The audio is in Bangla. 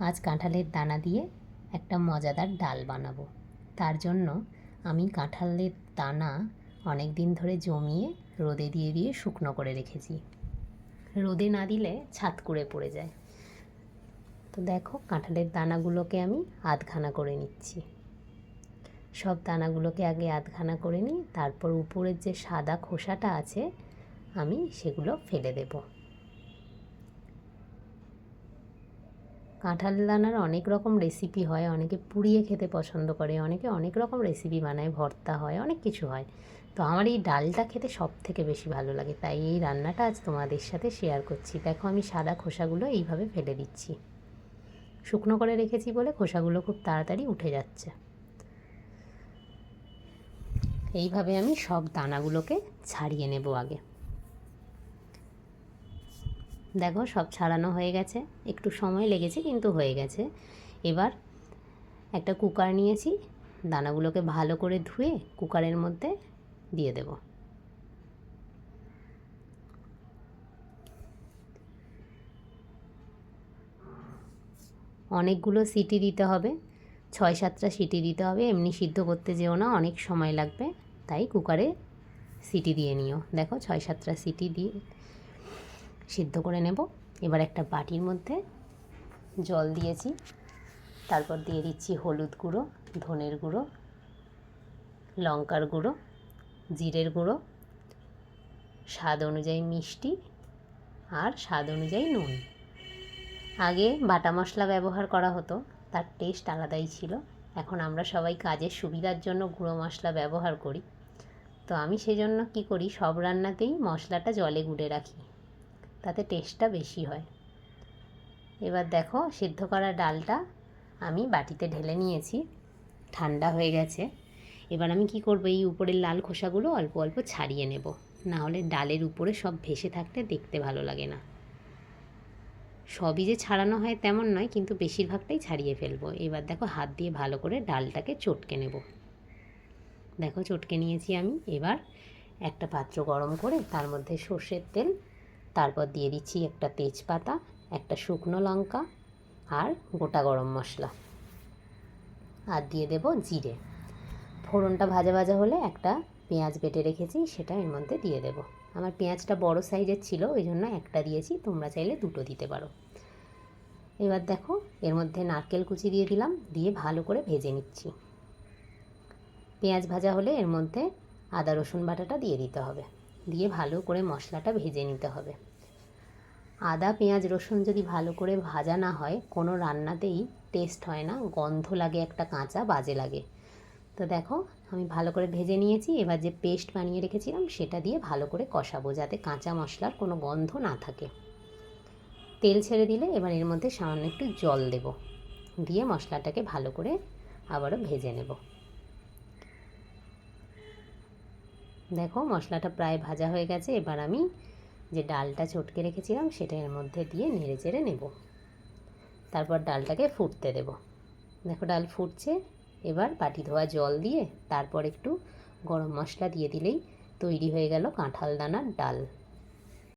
আজ কাঁঠালের দানা দিয়ে একটা মজাদার ডাল বানাবো। তার জন্য আমি কাঁঠালের দানা অনেক দিন ধরে জমিয়ে রোদে দিয়ে দিয়ে শুকনো করে রেখেছি। রোদে না দিলে ছাতকুড়ে পড়ে যায়। তো দেখো, কাঁঠালের দানাগুলোকে আমি আধখানা করে নিচ্ছি। সব দানাগুলোকে আগে আধখানা করে নিই, তারপর উপরের যে সাদা খোসাটা আছে আমি সেগুলো ফেলে দেবো। কাঁঠাল দানার অনেক রকম রেসিপি হয়, অনেকে পুড়িয়ে খেতে পছন্দ করে, অনেকে অনেক রকম রেসিপি বানায়, ভর্তা হয়, অনেক কিছু হয়। তো আমার এই ডালটা খেতে সব থেকে বেশি ভালো লাগে, তাই এই রান্নাটা আজ তোমাদের সাথে শেয়ার করছি। দেখো, আমি সাদা খোসাগুলো এইভাবে ফেলে দিচ্ছি। শুকনো করে রেখেছি বলে খোসাগুলো খুব তাড়াতাড়ি উঠে যাচ্ছে। এইভাবে আমি সব দানাগুলোকে ছাড়িয়ে নেব আগে। দেখো, সব ছাড়ানো হয়ে গেছে, একটু সময় লেগেছে কিন্তু হয়ে গেছে। এবার একটা কুকার নিয়েছি, দানাগুলোকে ভালো করে ধুয়ে কুকারের মধ্যে দিয়ে দেব। অনেকগুলো সিটি দিতে হবে, 6-7টা সিটি দিতে হবে। এমনি সিদ্ধ করতে যেও না, অনেক সময় লাগবে, তাই কুকারে সিটি দিয়ে নিও। দেখো, 6-7টা সিটি দিয়ে সিদ্ধ করে নেব। এবার একটা বাটির মধ্যে জল দিয়েছি, তারপর দিয়ে দিচ্ছি হলুদ গুঁড়ো, ধনের গুঁড়ো, লঙ্কার গুঁড়ো, জিরের গুঁড়ো, স্বাদ অনুযায়ী মিষ্টি আর স্বাদ অনুযায়ী নুন। আগে বাটা মশলা ব্যবহার করা হতো, তার টেস্ট আলাদাই ছিল। এখন আমরা সবাই কাজের সুবিধার জন্য গুঁড়ো মশলা ব্যবহার করি। তো আমি সেজন্য কি করি, সব রান্নাতেই মশলাটা জলে গুলে রাখি, তাতে টেস্টটা বেশি হয়। এবার দেখো, সিদ্ধ করা ডালটা আমি বাটিতে ঢেলে নিয়েছি, ঠান্ডা হয়ে গেছে। এবার আমি কি করব, এই উপরের লাল খোসাগুলো অল্প অল্প ছাড়িয়ে নেব, না হলে ডালের উপরে সব ভেসে থাকলে দেখতে ভালো লাগে না। সবই যে ছাড়ানো হয় তেমন নয়, কিন্তু বেশিরভাগটাই ছাড়িয়ে ফেলবো। এবার দেখো, হাত দিয়ে ভালো করে ডালটাকে চটকে নেব। দেখো, চটকে নিয়েছি আমি। এবার একটা পাত্র গরম করে তার মধ্যে সর্ষের তেল, তারপর দিয়ে দিচ্ছি একটা তেজপাতা, একটা শুকনো লঙ্কা আর গোটা গরম মশলা, আর দিয়ে দেব জিরে। ফোড়নটা ভাজা ভাজা হলে একটা পেঁয়াজ বেটে রেখেছি, সেটা এর মধ্যে দিয়ে দেব। আমার পেঁয়াজটা বড় সাইজের ছিল, ওই জন্য একটা দিয়েছি, তোমরা চাইলে দুটো দিতে পারো। এবার দেখো, এর মধ্যে নারকেল কুচি দিয়ে দিলাম, দিয়ে ভালো করে ভেজে নিচ্ছি। পেঁয়াজ ভাজা হলে এর মধ্যে আদা রসুন বাটাটা দিয়ে দিতে হবে, দিয়ে ভালো করে মশলাটা ভেজে নিতে হবে। আদা পেঁয়াজ রসুন যদি ভালো করে ভাজা না হয়, কোনো রান্নাতেই টেস্ট হয় না, গন্ধ লাগে, একটা কাঁচা বাজে লাগে। তো দেখো, আমি ভালো করে ভেজে নিয়েছি। এবার যে পেস্ট বানিয়ে রেখেছিলাম সেটা দিয়ে ভালো করে কষাবো, যাতে কাঁচা মশলার কোনো গন্ধ না থাকে। তেল ছেড়ে দিলে এবার এর মধ্যে সামান্য একটু জল দেব, দিয়ে মশলাটাকে ভালো করে আবারও ভেজে নেব। দেখো, মশলাটা প্রায় ভাজা হয়ে গেছে। এবার আমি যে ডালটা চটকে রেখেছিলাম সেটা এর মধ্যে দিয়ে নেড়ে চেড়ে নেব, তারপর ডালটাকে ফুটতে দেব। দেখো, ডাল ফুটছে। এবার বাটি ধোয়া জল দিয়ে তারপর একটু গরম মশলা দিয়ে দিলেই তৈরি হয়ে গেল কাঁঠাল দানার ডাল।